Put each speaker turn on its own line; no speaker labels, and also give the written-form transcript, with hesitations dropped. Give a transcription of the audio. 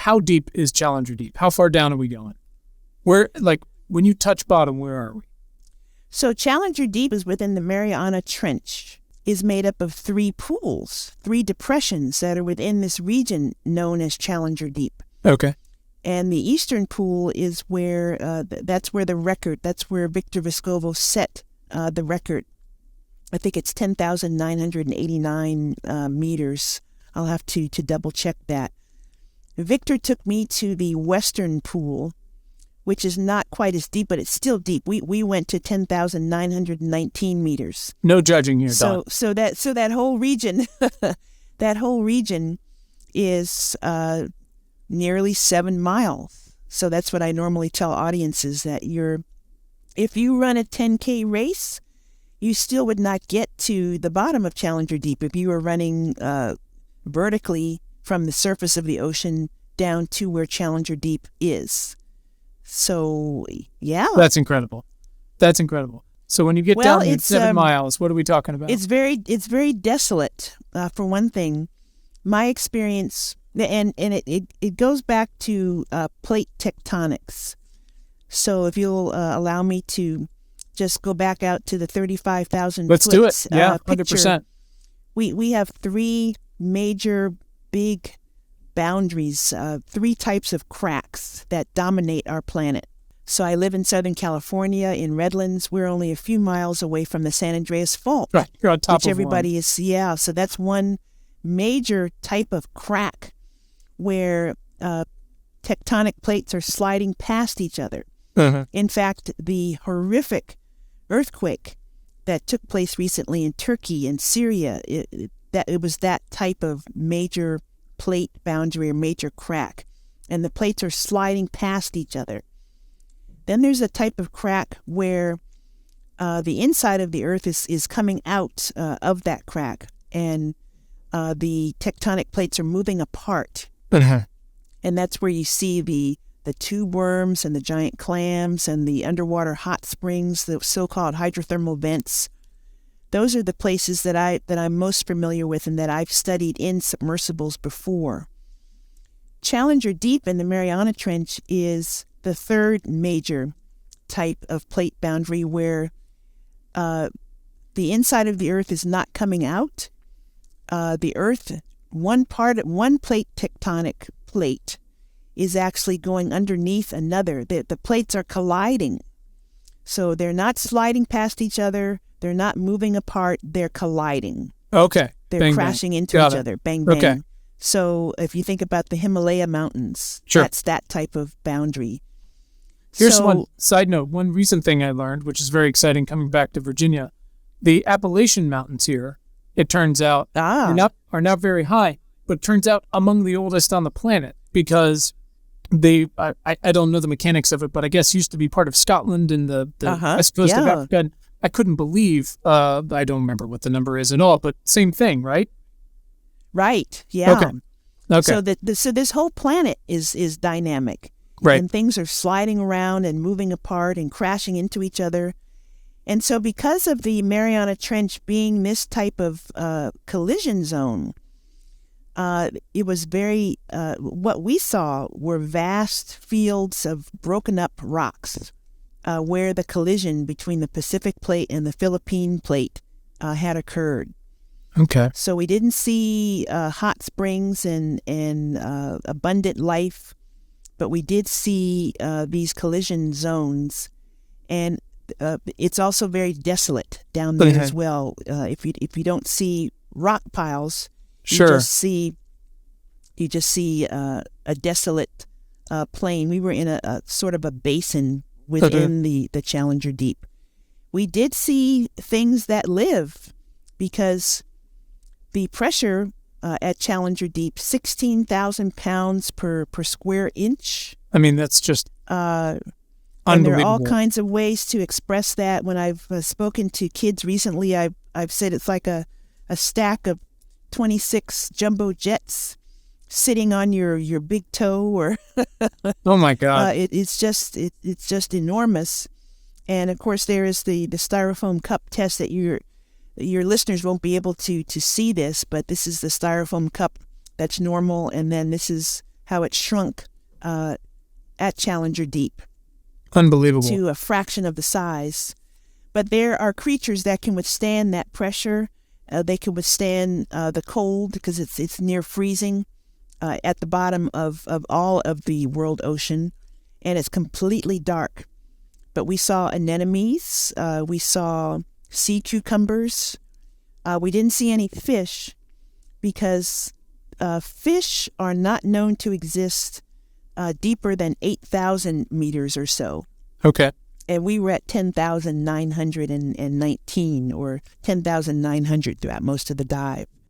how deep is Challenger Deep? How far down are we going? Where, like, when you touch bottom, where are we?
So Challenger Deep is within the Mariana Trench, is made up of 3 pools, 3 depressions that are within this region known as Challenger Deep.
Okay.
And the eastern pool is where, that's where Victor Vescovo set the record. I think it's 10,989 meters. I'll have to double check that. Victor took me to the western pool, which is not quite as deep, but it's still deep. We went to 10,919 meters.
No judging here, Don.
So that whole region, that whole region is nearly 7 miles. So that's what I normally tell audiences, that if you run a 10K race, you still would not get to the bottom of Challenger Deep if you were running vertically from the surface of the ocean down to where Challenger Deep is. So, yeah.
That's incredible. So when you get down to 7 miles, what are we talking about?
It's very desolate, for one thing. My experience, and it goes back to plate tectonics. So if you'll allow me to just go back out to the 35,000
Let's do it. Yeah, 100%.
We have 3 major big boundaries, 3 types of cracks that dominate our planet. So I live in Southern California, in Redlands. We're only a few miles away from the San Andreas Fault.
Right, you're on top
which
of
everybody
one.
is, yeah. So that's one major type of crack where tectonic plates are sliding past each other.
Uh-huh.
In fact, the horrific earthquake that took place recently in Turkey and Syria, it was that type of major plate boundary or major crack, and the plates are sliding past each other. Then there's a type of crack where the inside of the earth is coming out of that crack, and the tectonic plates are moving apart.
Uh-huh.
And that's where you see the tube worms and the giant clams and the underwater hot springs, the so-called hydrothermal vents. Those are the places that I'm most familiar with and that I've studied in submersibles before. Challenger Deep in the Mariana Trench is the 3rd major type of plate boundary where the inside of the earth is not coming out. The earth, one plate tectonic plate is actually going underneath another. The plates are colliding. So they're not sliding past each other. They're not moving apart. They're colliding.
Okay.
They're
Bang,
crashing
bang.
into
Got
each
it.
other. Bang, bang.
Okay.
So if you think about the Himalaya mountains,
Sure.
that's that type of boundary.
Here's
So-
one side note. One recent thing I learned, which is very exciting coming back to Virginia. The Appalachian Mountains here, it turns out, are not very high, but it turns out among the oldest on the planet because I don't know the mechanics of it, but I guess used to be part of Scotland and the west coast of Africa. And I couldn't believe, I don't remember what the number is at all, but same thing, right?
Right, yeah.
Okay.
So this whole planet is dynamic.
Right.
And things are sliding around and moving apart and crashing into each other. And so because of the Mariana Trench being this type of collision zone, it was very, what we saw were vast fields of broken up rocks where the collision between the Pacific Plate and the Philippine Plate had occurred.
Okay.
So we didn't see hot springs and abundant life, but we did see these collision zones, and it's also very desolate down there as well. If you don't see rock piles,
Sure.
you just see a desolate plain. We were in a sort of a basin within the Challenger Deep. We did see things that live because the pressure at Challenger Deep, 16,000 pounds per square inch.
I mean, that's just
And
unbelievable.
there are all kinds of ways to express that. When I've spoken to kids recently, I've said it's like a stack of 26 jumbo jets sitting on your big toe, or
Oh my God.
it's just enormous. And of course, there is the styrofoam cup test that your listeners won't be able to see this, but this is the styrofoam cup that's normal, and then this is how it shrunk at Challenger Deep.
Unbelievable.
To a fraction of the size. But there are creatures that can withstand that pressure. They can withstand the cold because it's near freezing at the bottom of all of the world ocean, and it's completely dark. But we saw anemones, we saw sea cucumbers. We didn't see any fish because fish are not known to exist deeper than 8,000 meters or so.
Okay.
And we were at 10,919 or 10,900 throughout most of the dive.